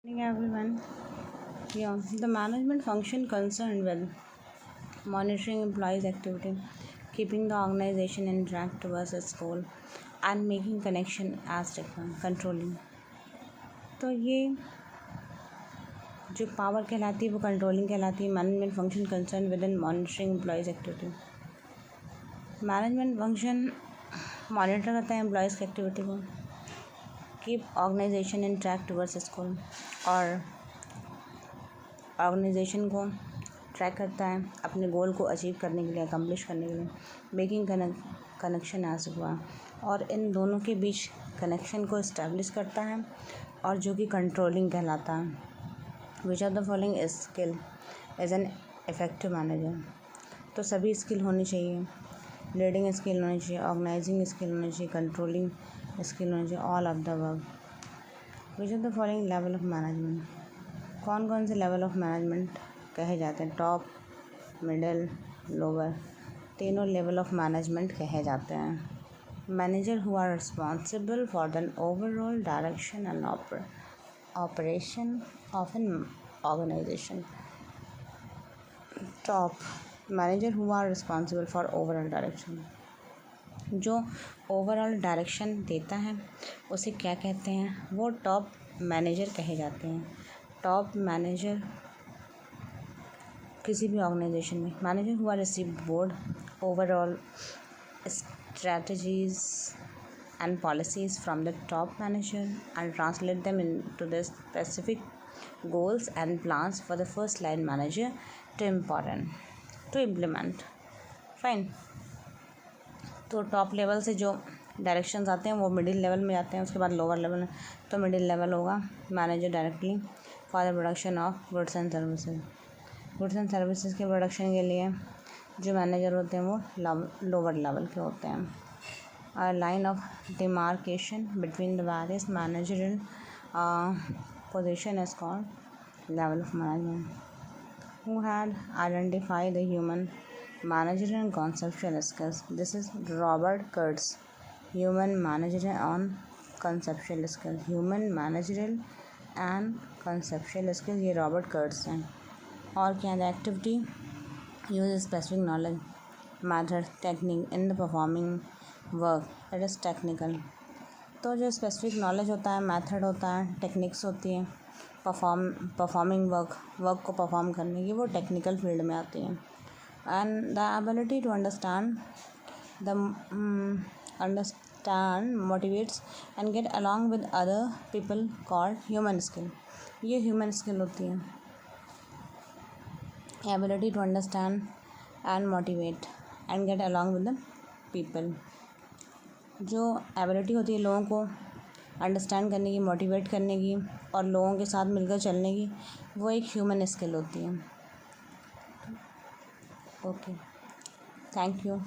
Morning everyone. Yeah, the management function concerned with monitoring employees' activity, keeping the organization in track towards its goal, and making connection as controlling. तो ये जो power कहलाती है वो controlling कहलाती है. Management function concern with in monitoring employees activity. Management function monitor करता है एम्प्लॉयज़ की एक्टिविटी को, कीप ऑर्गेनाइजेशन इन ट्रैक टूवर्ड्स इट्स गोल, और ऑर्गेनाइजेशन को ट्रैक करता है अपने गोल को अचीव करने के लिए, अकम्प्लिश करने के लिए. मेकिंग कनेक्शन एज हुआ, और इन दोनों के बीच कनेक्शन को इस्टेब्लिश करता है, और जो कि कंट्रोलिंग कहलाता है. Which of the following skill as an effective manager. तो सभी स्किल होनी चाहिए. लीडिंग स्किल होनी चाहिए, ऑर्गेनाइजिंग स्किल होनी चाहिए, कंट्रोलिंग स्किल होनी चाहिए, all of the above. Which of the following level of management. कौन कौन से लेवल ऑफ मैनेजमेंट कहे जाते हैं? टॉप, मिडिल, लोअर, तीनों लेवल ऑफ मैनेजमेंट कहे जाते हैं. Manager who are responsible for the overall direction and operation of an organisation. Top manager who are responsible for overall direction. जो ओवरऑल डायरेक्शन देता है उसे क्या कहते हैं? वो टॉप मैनेजर कहे जाते हैं. टॉप मैनेजर किसी भी ऑर्गेनाइजेशन में. Manager who are receive broad overall strategies and policies from the top manager and translate them into the specific goals and plans for the first line manager to implement. Fine. तो top level से जो directions आते हैं वो middle level में जाते हैं, उसके बाद लोअर लेवल में. तो मिडिल लेवल होगा manager directly for the production of goods and services. Goods and services के प्रोडक्शन के लिए जो मैनेजर होते हैं वो लोअर लेवल के होते हैं. A line of demarcation between the various managerial position is called level of management. Who had identified the human managerial and conceptual skills? This is Robert Kurtz. Human managerial and conceptual skills. Human managerial and conceptual skills ये Robert कर्ट्स हैं. और क्या है? Activity use specific knowledge method technique in the performing work. That is technical. तो जो specific knowledge होता है, method होता है, टेक्निक्स होती हैं परफॉर्मिंग वर्क को परफॉर्म करने की, वो टेक्निकल फील्ड में आती हैं. And the ability to understand motivates and get along with other people called human skill. ये ह्यूमन स्किल होती है. Ability to understand and motivate and get along with the people. जो एबिलिटी होती है लोगों को अंडरस्टैंड करने की, मोटिवेट करने की और लोगों के साथ मिलकर चलने की, वो एक ह्यूमन स्किल होती है. Okay, thank you.